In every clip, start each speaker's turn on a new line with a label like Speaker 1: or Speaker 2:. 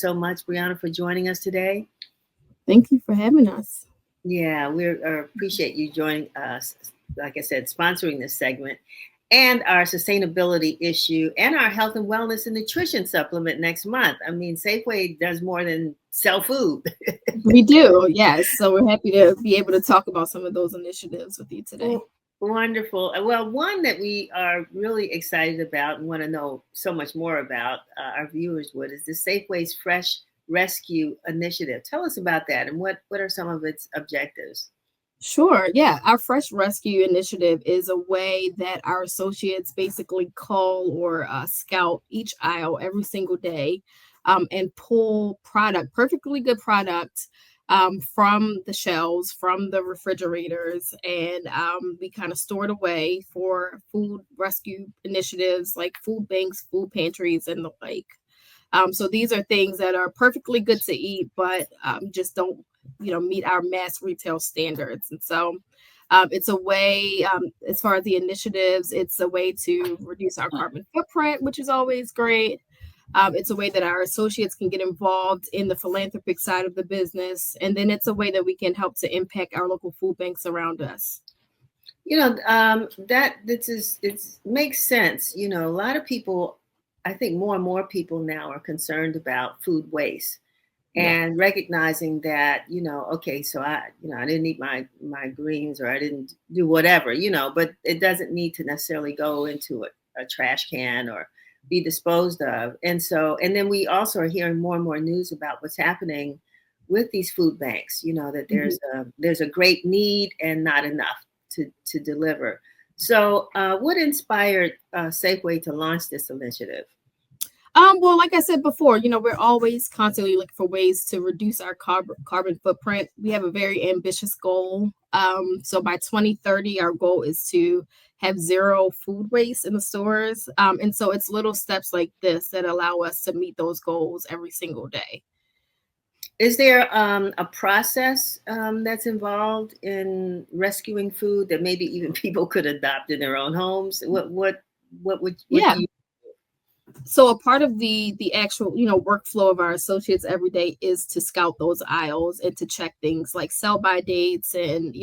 Speaker 1: so much, Brianna, for joining us today.
Speaker 2: Thank you for having us.
Speaker 1: Yeah, we appreciate you joining us. Like I said, sponsoring this segment and our sustainability issue and our health and wellness and nutrition supplement next month. I mean, Safeway does more than sell food.
Speaker 2: We do, yes. So we're happy to be able to talk about some of those initiatives with you today.
Speaker 1: Wonderful. Well, one that we are really excited about and want to know so much more about, our viewers would, is the Safeway's Fresh Rescue Initiative. Tell us about that and what are some of its objectives?
Speaker 2: Sure. Yeah. Our Fresh Rescue Initiative is a way that our associates basically call or scout each aisle every single day and pull perfectly good product from the shelves, from the refrigerators, and we kind of store it away for food rescue initiatives like food banks, food pantries, and the like. So these are things that are perfectly good to eat, but just don't, meet our mass retail standards. And so it's a way, as far as the initiatives, it's a way to reduce our carbon footprint, which is always great. It's a way that our associates can get involved in the philanthropic side of the business. And then it's a way that we can help to impact our local food banks around us.
Speaker 1: It makes sense. A lot of people, I think more and more people now are concerned about food waste and recognizing that, okay, so I didn't eat my greens or I didn't do whatever, but it doesn't need to necessarily go into a trash can or be disposed of. And then we also are hearing more and more news about what's happening with these food banks, that there's a great need and not enough to deliver. So what inspired Safeway to launch this initiative?
Speaker 2: Well, like I said before, we're always constantly looking for ways to reduce our carbon footprint. We have a very ambitious goal. So by 2030, our goal is to have zero food waste in the stores. And so it's little steps like this that allow us to meet those goals every single day.
Speaker 1: Is there a process that's involved in rescuing food that maybe even people could adopt in their own homes? What would you?
Speaker 2: So a part of the actual, workflow of our associates every day is to scout those aisles and to check things like sell-by dates and,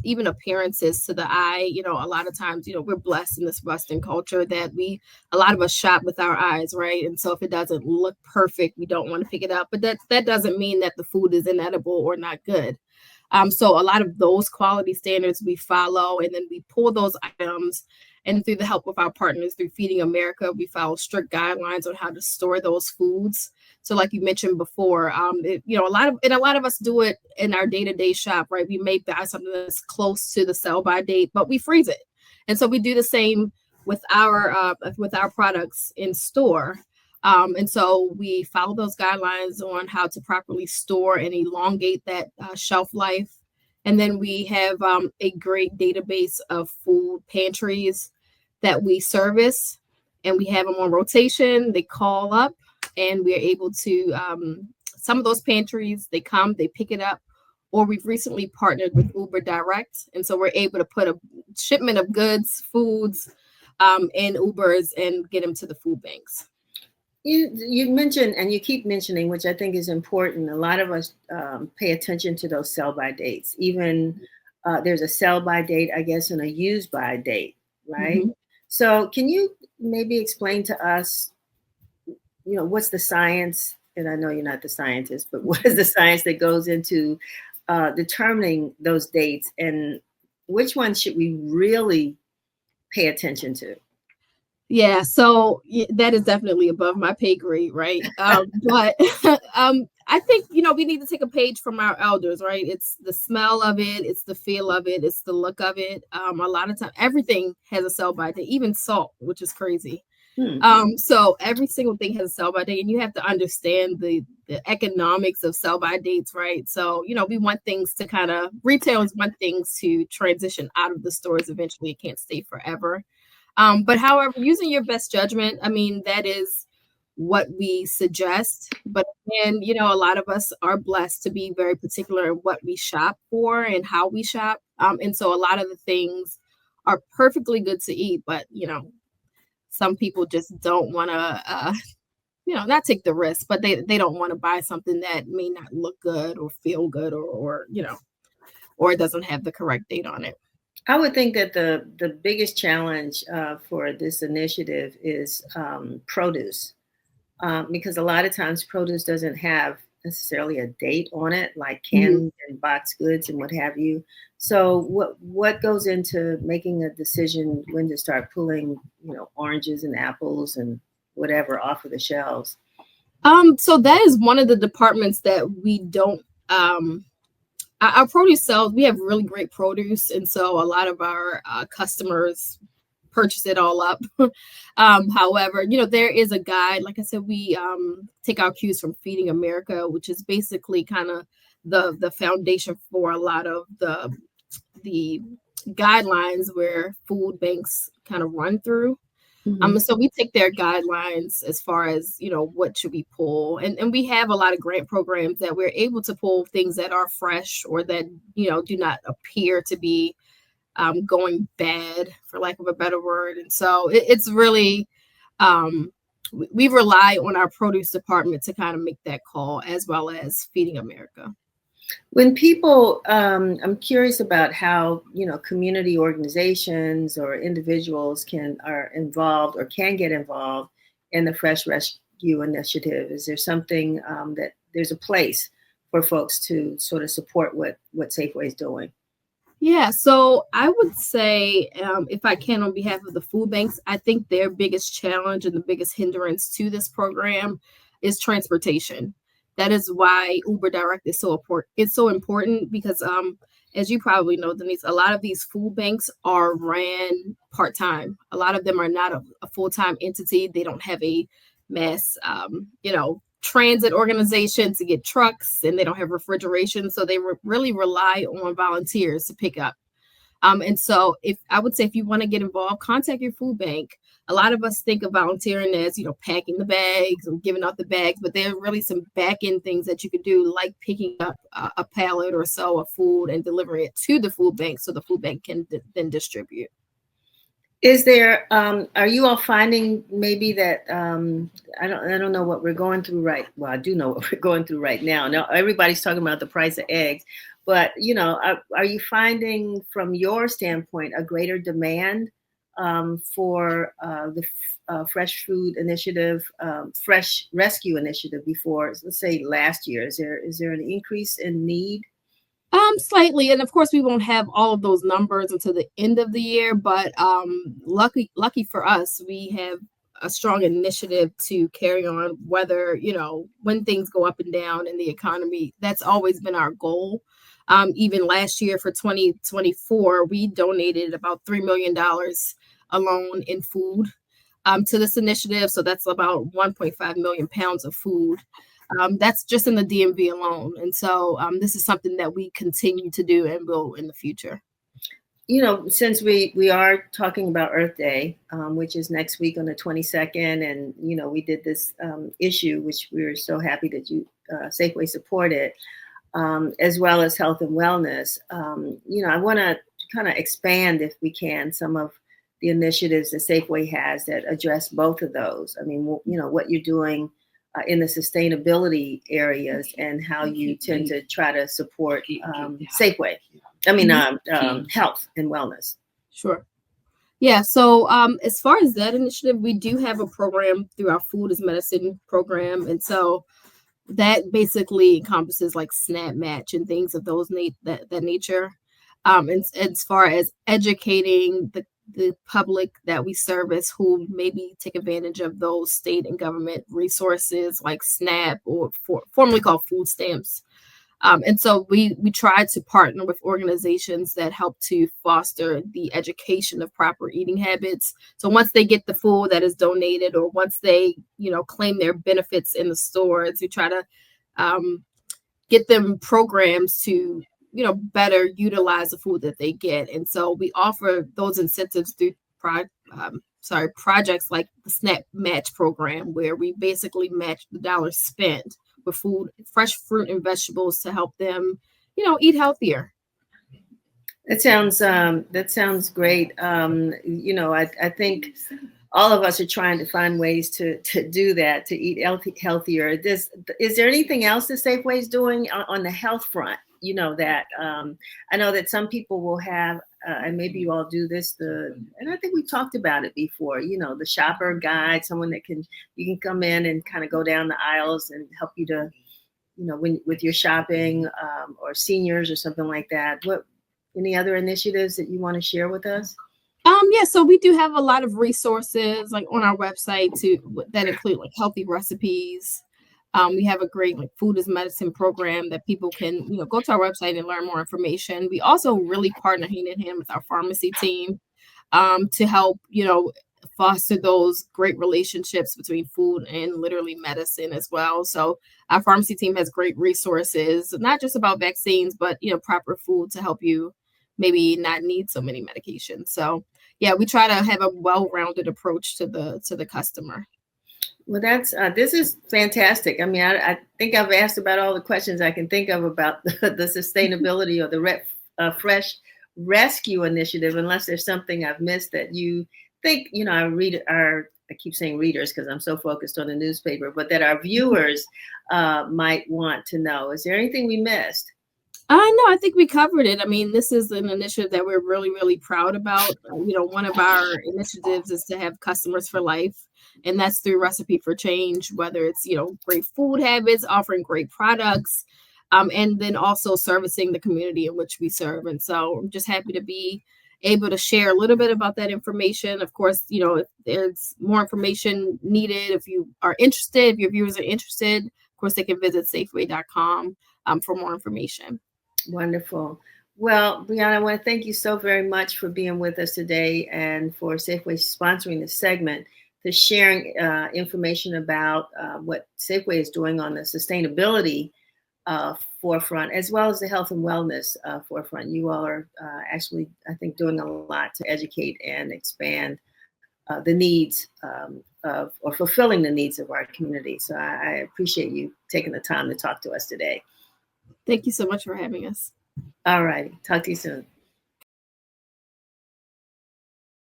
Speaker 2: even appearances to the eye. A lot of times, we're blessed in this Western culture that a lot of us shop with our eyes, right? And so if it doesn't look perfect, we don't want to pick it up. But that doesn't mean that the food is inedible or not good. So a lot of those quality standards we follow, and then we pull those items. And through the help of our partners through Feeding America, we follow strict guidelines on how to store those foods. So like you mentioned before, a lot of us do it in our day-to-day shop, right? We may buy something that's close to the sell-by date, but we freeze it. And so we do the same with our products in store. And so we follow those guidelines on how to properly store and elongate that shelf life. And then we have a great database of food pantries that we service, and we have them on rotation. They call up, and we're able to, some of those pantries, they come, they pick it up, or we've recently partnered with Uber Direct. And so we're able to put a shipment of goods, foods in Ubers and get them to the food banks.
Speaker 1: You mentioned, and you keep mentioning, which I think is important, a lot of us pay attention to those sell-by dates. Even there's a sell-by date, I guess, and a use-by date, right? Mm-hmm. So can you maybe explain to us, what's the science, and I know you're not the scientist, but what is the science that goes into determining those dates, and which ones should we really pay attention to?
Speaker 2: Yeah, so that is definitely above my pay grade, right? But I think, we need to take a page from our elders, right? It's the smell of it, it's the feel of it, it's the look of it. A lot of times, everything has a sell-by date, even salt, which is crazy. So every single thing has a sell-by date, and you have to understand the economics of sell-by dates, right? So, we want things to retailers want things to transition out of the stores eventually. It can't stay forever. But however, using your best judgment, that is what we suggest. But again, a lot of us are blessed to be very particular in what we shop for and how we shop. And so a lot of the things are perfectly good to eat, but, some people just don't want to, not take the risk, but they don't want to buy something that may not look good or feel good or it doesn't have the correct date on it.
Speaker 1: I would think that the biggest challenge for this initiative is produce, because a lot of times produce doesn't have necessarily a date on it, like
Speaker 2: Mhm.
Speaker 1: canned and boxed goods and what have you. So what goes into making a decision when to start pulling, oranges and apples and whatever off of the shelves?
Speaker 2: So that is one of the departments that we don't our produce sales, we have really great produce, and so a lot of our customers purchase it all up. However, there is a guide. Like I said, we take our cues from Feeding America, which is basically kind of the foundation for a lot of the guidelines where food banks kind of run through.
Speaker 1: Mhm.
Speaker 2: So we take their guidelines as far as, what should we pull. And we have a lot of grant programs that we're able to pull things that are fresh or that, do not appear to be going bad, for lack of a better word. And so it's really, we rely on our produce department to kind of make that call, as well as Feeding America.
Speaker 1: When people, I'm curious about how, community organizations or individuals are involved or can get involved in the Fresh Rescue Initiative. Is there something that there's a place for folks to sort of support what Safeway is doing?
Speaker 2: Yeah, so I would say, if I can, on behalf of the food banks, I think their biggest challenge and the biggest hindrance to this program is transportation. That is why Uber Direct is so important. It's so important because, as you probably know, Denise, a lot of these food banks are ran part time. A lot of them are not a full time entity. They don't have a mass, transit organization to get trucks, and they don't have refrigeration, so they really rely on volunteers to pick up. And so, if I would say, if you want to get involved, contact your food bank. A lot of us think of volunteering as, packing the bags and giving out the bags, but there are really some back end things that you could do, like picking up a pallet or so of food and delivering it to the food bank so the food bank can then distribute.
Speaker 1: Is there, are you all finding maybe that, I don't know what we're going through right, well, I do know what we're going through right now. Now, everybody's talking about the price of eggs, but, are you finding from your standpoint a greater demand for the Fresh Food Initiative, Fresh Rescue Initiative before, let's say last year? Is there an increase in need?
Speaker 2: Slightly, and of course, we won't have all of those numbers until the end of the year. But lucky for us, we have a strong initiative to carry on. Whether when things go up and down in the economy, that's always been our goal. Even last year for 2024, we donated about $3 million alone in food to this initiative. So that's about 1.5 million pounds of food. That's just in the DMV alone. And so this is something that we continue to do and will in the future.
Speaker 1: Since we are talking about Earth Day, which is next week on the 22nd, and we did this issue, which we were so happy that you Safeway supported, as well as health and wellness. I want to kind of expand, if we can, some of the initiatives that Safeway has that address both of those. I mean, what you're doing in the sustainability areas and how you tend to try to support Safeway. I mean, health and wellness.
Speaker 2: Sure. Yeah. So as far as that initiative, we do have a program through our Food is Medicine program. And so that basically encompasses like SNAP match and things of that nature. And as far as educating the public that we service who maybe take advantage of those state and government resources like SNAP or formerly called food stamps. And so we try to partner with organizations that help to foster the education of proper eating habits. So once they get the food that is donated, or once they claim their benefits in the stores, we try to get them programs to better utilize the food that they get. And so we offer those incentives through projects like the SNAP Match program, where we basically match the dollars spent with food, fresh fruit and vegetables to help them, eat healthier.
Speaker 1: That sounds great. I think all of us are trying to find ways to do that, to eat healthier. Is there anything else that Safeway is doing on the health front? You know that I know that some people will have, and maybe you all do this. And I think we talked about it before. You know, the shopper guide, someone that you can come in and kind of go down the aisles and help you to, you know, with your shopping, or seniors or something like that. Any other initiatives that you want to share with us?
Speaker 2: Yeah, so we do have a lot of resources like on our website that include like healthy recipes. We have a great like food is medicine program that people can, go to our website and learn more information. We also really partner hand in hand with our pharmacy team to help, foster those great relationships between food and literally medicine as well. So our pharmacy team has great resources, not just about vaccines, but proper food to help you maybe not need so many medications. So yeah, we try to have a well-rounded approach to the customer.
Speaker 1: Well, this is fantastic. I mean, I think I've asked about all the questions I can think of about the sustainability or the Fresh Rescue Initiative, unless there's something I've missed that you think, I keep saying readers because I'm so focused on the newspaper, but that our viewers might want to know. Is there anything we missed?
Speaker 2: No, I think we covered it. I mean, this is an initiative that we're really, really proud about. One of our initiatives is to have customers for life, and that's through Recipe for Change, whether it's, great food habits, offering great products, and then also servicing the community in which we serve. And so I'm just happy to be able to share a little bit about that information. Of course, if there's more information needed, if you are interested, if your viewers are interested, of course, they can visit safeway.com for more information.
Speaker 1: Wonderful. Well, Brianna, I want to thank you so very much for being with us today and for Safeway sponsoring this segment, to sharing information about what Safeway is doing on the sustainability forefront, as well as the health and wellness forefront. You all are actually, I think, doing a lot to educate and expand the needs or fulfilling the needs of our community. So I appreciate you taking the time to talk to us today.
Speaker 2: Thank you so much for having us.
Speaker 1: All right. Talk to you soon.